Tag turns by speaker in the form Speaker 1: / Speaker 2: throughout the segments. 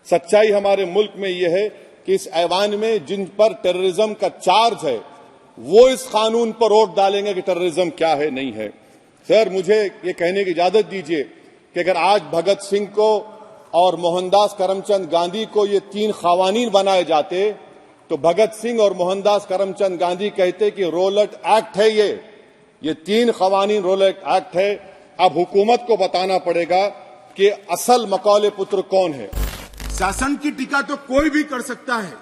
Speaker 1: सच्चाई हमारे मुल्क में यह है कि इस ऐवान में जिन पर टेररिज्म का चार्ज है वो इस कानून पर वोट डालेंगे कि टेररिज्म क्या है नहीं है। सर, मुझे ये कहने की इजाजत दीजिए कि अगर आज भगत सिंह को और मोहनदास करमचंद गांधी को ये 3 खवानीन बनाए जाते तो भगत सिंह और मोहनदास करमचंद गांधी कहते कि रोलट एक्ट है ये 3 खवानीन रोलट एक्ट है। अब हुकूमत को बताना पड़ेगा कि असल मकौले पुत्र कौन है।
Speaker 2: शासन की टीका तो कोई भी कर सकता है,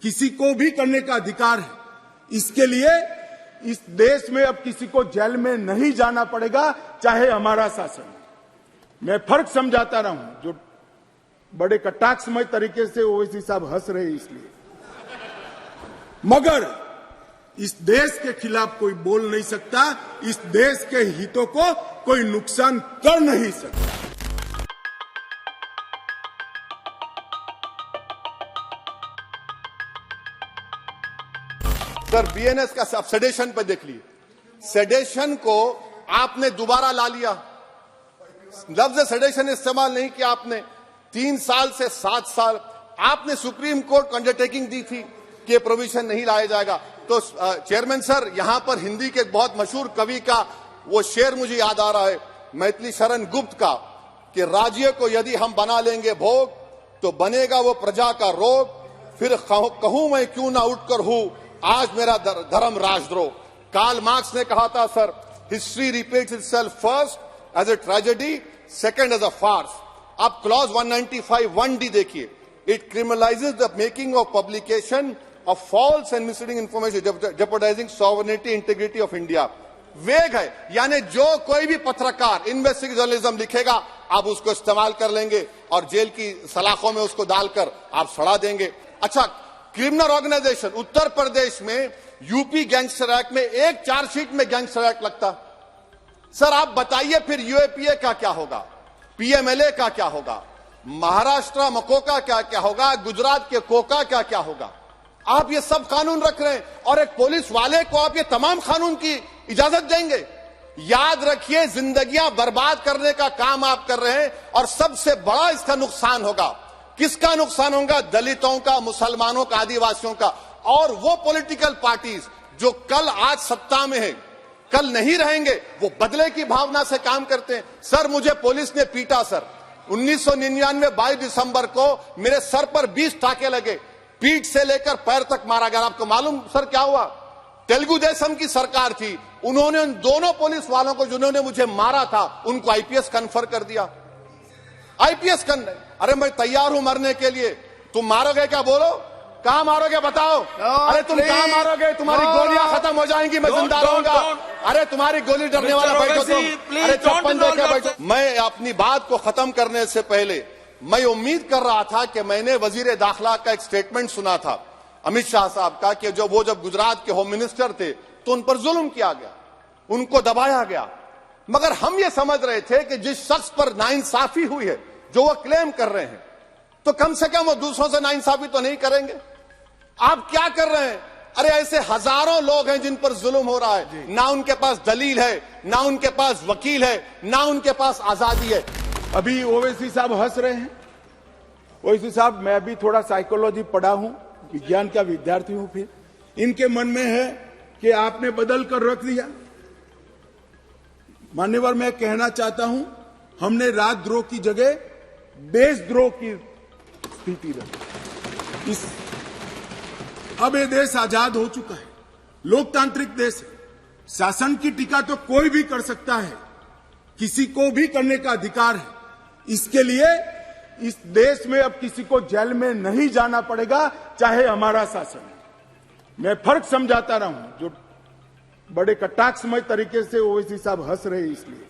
Speaker 2: किसी को भी करने का अधिकार है। इसके लिए इस देश में अब किसी को जेल में नहीं जाना पड़ेगा, चाहे हमारा शासन। मैं फर्क समझाता रहा हूं, जो बड़े कटाक्षमय तरीके से ओवैसी साहब हंस रहे इसलिए, मगर इस देश के खिलाफ कोई बोल नहीं सकता, इस देश के हितों को कोई नुकसान कर नहीं सकता।
Speaker 1: सर, बीएनएस का सेडेशन पर देख लीजिए, सेडेशन को आपने दोबारा ला लिया। लफ्ज सेडेशन इस्तेमाल नहीं किया आपने। 3 साल से 7 साल आपने सुप्रीम कोर्ट को अंडरटेकिंग दी थी कि ये प्रोविजन नहीं लाया जाएगा। तो चेयरमैन सर, यहां पर हिंदी के एक बहुत मशहूर कवि का वो शेर मुझे याद आ रहा है, मैथिली शरण गुप्त का, कि राज्य को यदि हम बना लेंगे भोग तो बनेगा वो प्रजा का रोग, फिर कहूं मैं क्यों ना उठकर हूं आज मेरा धर्म राजद्रोह। कार्ल मार्क्स ने कहा था sir, history repeats itself first as a tragedy, second as a farce. आप क्लॉज 195(1)(d) देखिए, it criminalises the making of publication of false and misleading information jeopardizing sovereignty integrity of India। वेग है, यानी जो कोई भी पत्रकार इन्वेस्टिगेटिव जर्नलिज्म लिखेगा आप उसको इस्तेमाल कर लेंगे और जेल की सलाखों में उसको डालकर आप सड़ा देंगे। अच्छा, क्रिमिनल ऑर्गेनाइजेशन उत्तर प्रदेश में यूपी गैंगस्टर एक्ट में एक चार्जशीट में गैंगस्टर एक्ट लगता। सर, आप बताइए फिर यूएपीए का क्या होगा, पीएमएलए का क्या होगा, महाराष्ट्र मकोका क्या क्या होगा, गुजरात के कोका क्या क्या होगा। आप ये सब कानून रख रहे हैं और एक पुलिस वाले को आप ये तमाम कानून की इजाजत देंगे। याद रखिए, जिंदगियां बर्बाद करने का काम आप कर रहे हैं और सबसे बड़ा इसका नुकसान होगा। किसका नुकसान होगा? दलितों का, मुसलमानों का, आदिवासियों का। और वो पॉलिटिकल पार्टीज जो कल आज सत्ता में है, कल नहीं रहेंगे, वो बदले की भावना से काम करते हैं। सर, मुझे पुलिस ने पीटा सर, 1999 22 दिसंबर को मेरे सर पर 20 टाके लगे, पीठ से लेकर पैर तक मारा गया। आपको मालूम सर क्या हुआ? तेलुगु देशम की सरकार थी, उन्होंने उन दोनों पुलिस वालों को जिन्होंने मुझे मारा था उनको आईपीएस कन्फर कर दिया। आईपीएस अरे मैं तैयार हूं मरने के लिए। तुम मारोगे क्या? बोलो, कहां मारोगे बताओ? अरे तुम कहां मारोगे? तुम्हारी गोलियां खत्म हो जाएंगी, मैं जिंदा रहूंगा। अरे तुम्हारी गोली डरने वाला बैठो तुम। अरे चप्पन देके बैठो। मैं अपनी बात को खत्म करने से पहले मैं उम्मीद कर रहा था कि मैंने वजीर दाखिला का एक स्टेटमेंट सुना था अमित शाह साहब का, कि जब गुजरात के होम मिनिस्टर थे तो उन पर जुल्म किया गया, उनको दबाया गया। मगर हम ये समझ रहे थे कि जिस शख्स पर नाइंसाफी हुई है, जो वो क्लेम कर रहे हैं, तो कम से कम वो दूसरों से नाइंसाफी तो नहीं करेंगे। आप क्या कर रहे हैं? अरे ऐसे हजारों लोग हैं जिन पर जुल्म हो रहा है, ना उनके पास दलील है, ना उनके पास वकील है, ना उनके पास आजादी है।
Speaker 2: अभी ओवैसी साहब हंस रहे हैं। ओवैसी साहब, मैं भी थोड़ा साइकोलॉजी पढ़ा हूं, विज्ञान का विद्यार्थी हूं। फिर इनके मन में है कि आपने बदल कर रख दिया। मान्यवर, मैं कहना चाहता हूं, हमने राजद्रोह की जगह देशद्रोह की स्थिति रखी। अब ये देश आजाद हो चुका है, लोकतांत्रिक देश है। शासन की टीका तो कोई भी कर सकता है, किसी को भी करने का अधिकार है। इसके लिए इस देश में अब किसी को जेल में नहीं जाना पड़ेगा, चाहे हमारा शासन। मैं फर्क समझाता रहा हूं, जो बड़े कटाक्षमय तरीके से ओवैसी साहब हंस रहे इसलिए,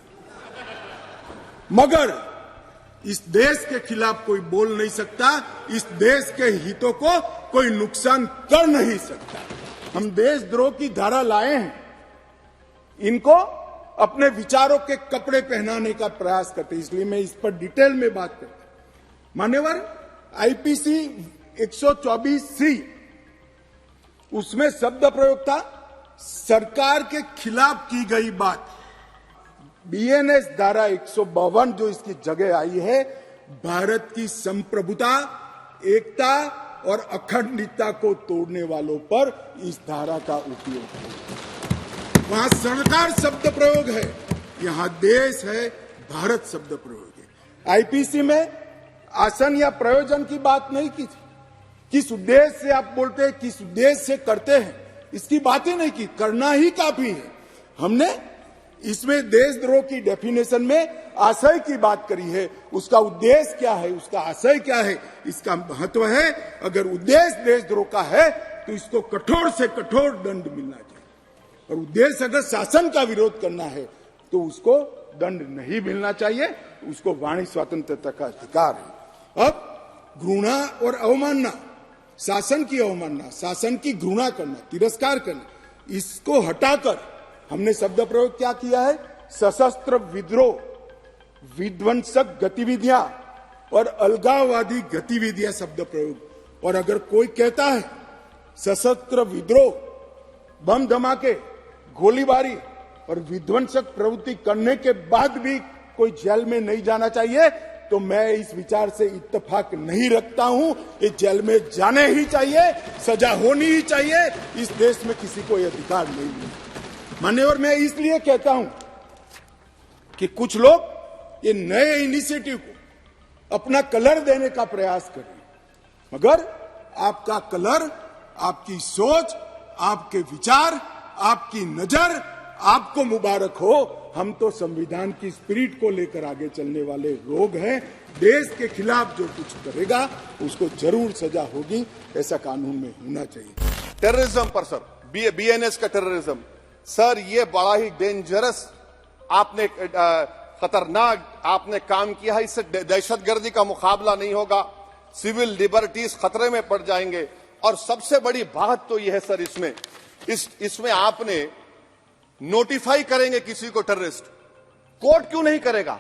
Speaker 2: मगर इस देश के खिलाफ कोई बोल नहीं सकता, इस देश के हितों को कोई नुकसान कर नहीं सकता। हम देशद्रोह की धारा लाए हैं, इनको अपने विचारों के कपड़े पहनाने का प्रयास करते, इसलिए मैं इस पर डिटेल में बात करता हूं। मान्यवर, आईपीसी 124C, उसमें शब्द प्रयोग था सरकार के खिलाफ की गई बात। बीएनएस धारा 152 जो इसकी जगह आई है, भारत की संप्रभुता, एकता और अखंडता को तोड़ने वालों पर इस धारा का उपयोग है। वहां सरकार शब्द प्रयोग है, यहां देश है, भारत शब्द प्रयोग है। आईपीसी में आसन या प्रयोजन की बात नहीं की थी। किस उद्देश्य से आप बोलते हैं, किस उद्देश्य से करते हैं, इसकी बात ही नहीं की। करना ही काफी है। हमने इसमें देशद्रोह की डेफिनेशन में आशय की बात करी है। उसका उद्देश्य क्या है, उसका आशय क्या है, इसका महत्व है। अगर उद्देश्य देशद्रोह का है तो इसको कठोर से कठोर दंड मिलना चाहिए, और उद्देश्य अगर शासन का विरोध करना है तो उसको दंड नहीं मिलना चाहिए। उसको वाणी स्वतंत्रता का अधिकार है। अब घृणा और अवमानना, शासन की अवमानना, शासन की घृणा करना, तिरस्कार करना, इसको हटाकर हमने शब्द प्रयोग क्या किया है? सशस्त्र विद्रोह, विध्वंसक गतिविधियां और अलगाववादी गतिविधियां शब्द प्रयोग। और अगर कोई कहता है सशस्त्र विद्रोह, बम धमाके, गोलीबारी और विध्वंसक प्रवृत्ति करने के बाद भी कोई जेल में नहीं जाना चाहिए, तो मैं इस विचार से इत्तेफाक नहीं रखता हूं। ये जेल में जाने ही चाहिए, सजा होनी ही चाहिए। इस देश में किसी को यह अधिकार नहीं है। मान्यवर, मैं इसलिए कहता हूं कि कुछ लोग ये नए इनिशिएटिव को अपना कलर देने का प्रयास करें, मगर आपका कलर, आपकी सोच, आपके विचार, आपकी नजर आपको मुबारक हो। हम तो संविधान की स्पिरिट को लेकर आगे चलने वाले लोग हैं। देश के खिलाफ जो कुछ करेगा उसको जरूर सजा होगी, ऐसा कानून में होना चाहिए।
Speaker 1: टेररिज्म पर सर, बीएनएस का टेररिज्म सर, ये बड़ा ही डेंजरस आपने खतरनाक आपने काम किया है। इससे दहशतगर्दी का मुकाबला नहीं होगा, सिविल लिबर्टीज खतरे में पड़ जाएंगे। और सबसे बड़ी बात तो यह है सर, इसमें आपने नोटिफाई करेंगे किसी को टेररिस्ट, कोर्ट क्यों नहीं करेगा?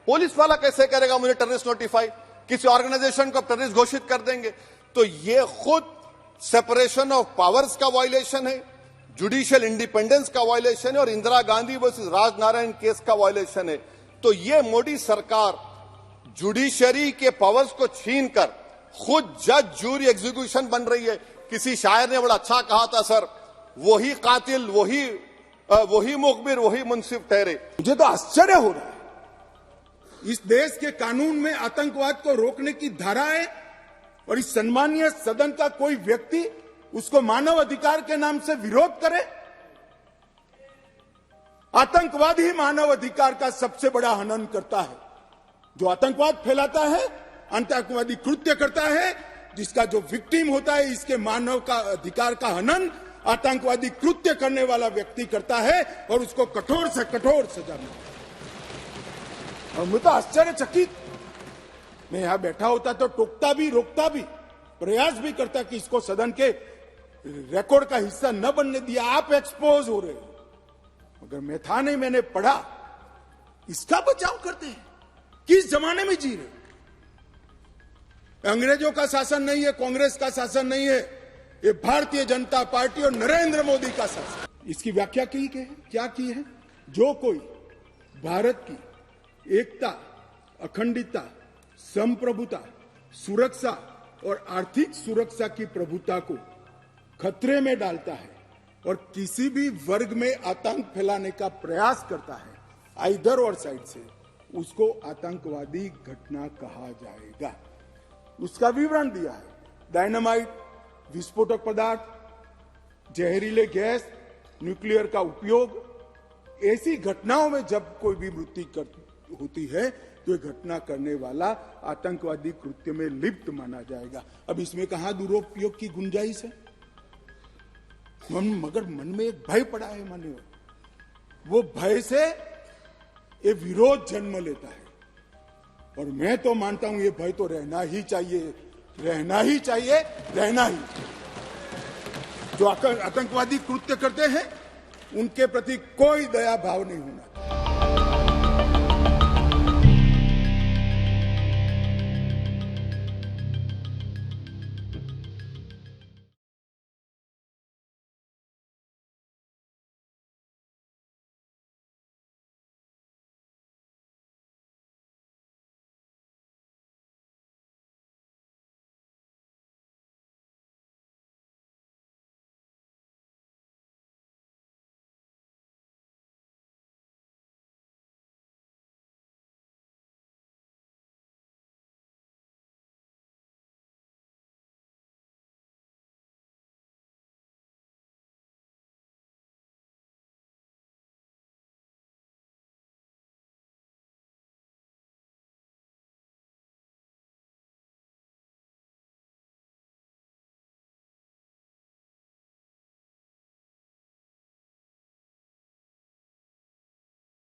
Speaker 1: पुलिस वाला कैसे करेगा मुझे टेररिस्ट नोटिफाई? किसी ऑर्गेनाइजेशन को टेररिस्ट घोषित कर देंगे। तो ये खुद सेपरेशन ऑफ पावर्स का वायलेशन है, जुडिशियल इंडिपेंडेंस का वायलेशन है और इंदिरा गांधी वर्सेस राजनारायण केस का वायलेशन है। तो ये मोदी सरकार जुडिशरी के पावर्स को छीनकर खुद जज, जूरी, एग्जीक्यूशन बन रही है। किसी शायर ने बड़ा अच्छा कहा था सर, वही कातिल, वही मुखबिर, वही मुंसिफ ठहरे।
Speaker 2: मुझे तो आश्चर्य हो रहा है, इस देश के कानून में आतंकवाद को रोकने की धारा है और इस सम्मानीय सदन का कोई व्यक्ति उसको मानव अधिकार के नाम से विरोध करे। आतंकवाद ही मानव अधिकार का सबसे बड़ा हनन करता है। जो आतंकवाद फैलाता है, आतंकवादी कृत्य करता है, जिसका जो विक्टिम होता है, इसके मानव का अधिकार का हनन आतंकवादी कृत्य करने वाला व्यक्ति करता है और उसको कठोर से कठोर सजा मिलती है। और मैं तो आश्चर्यचकित, मैं यहां बैठा होता तो टोकता भी, रोकता भी, प्रयास भी करता कि इसको सदन के रिकॉर्ड का हिस्सा न बनने दिया। आप एक्सपोज हो रहे हो, मगर मैं था नहीं, मैंने पढ़ा। इसका बचाव करते हैं। किस जमाने में जी रहे? अंग्रेजों का शासन नहीं है, कांग्रेस का शासन नहीं है, ये भारतीय जनता पार्टी और नरेंद्र मोदी का शासन। इसकी व्याख्या क्या की है? जो कोई भारत की एकता, अखंडता, संप्रभुता, सुरक्षा और आर्थिक सुरक्षा की प्रभुता को खतरे में डालता है और किसी भी वर्ग में आतंक फैलाने का प्रयास करता है, आइदर और साइड से, उसको आतंकवादी घटना कहा जाएगा। उसका विवरण दिया है। डायनामाइट, विस्फोटक पदार्थ, जहरीले गैस, न्यूक्लियर का उपयोग, ऐसी घटनाओं में जब कोई भी मृत्यु होती है तो ये घटना करने वाला आतंकवादी कृत्य में लिप्त माना जाएगा। अब इसमें कहां दुरुपयोग की गुंजाइश है? मगर मन में एक भय पड़ा है, माने वो भय से ये विरोध जन्म लेता है। और मैं तो मानता हूं ये भय तो रहना ही चाहिए, रहना ही चाहिए, रहना ही। जो आतंकवादी कृत्य करते हैं उनके प्रति कोई दया भाव नहीं होना।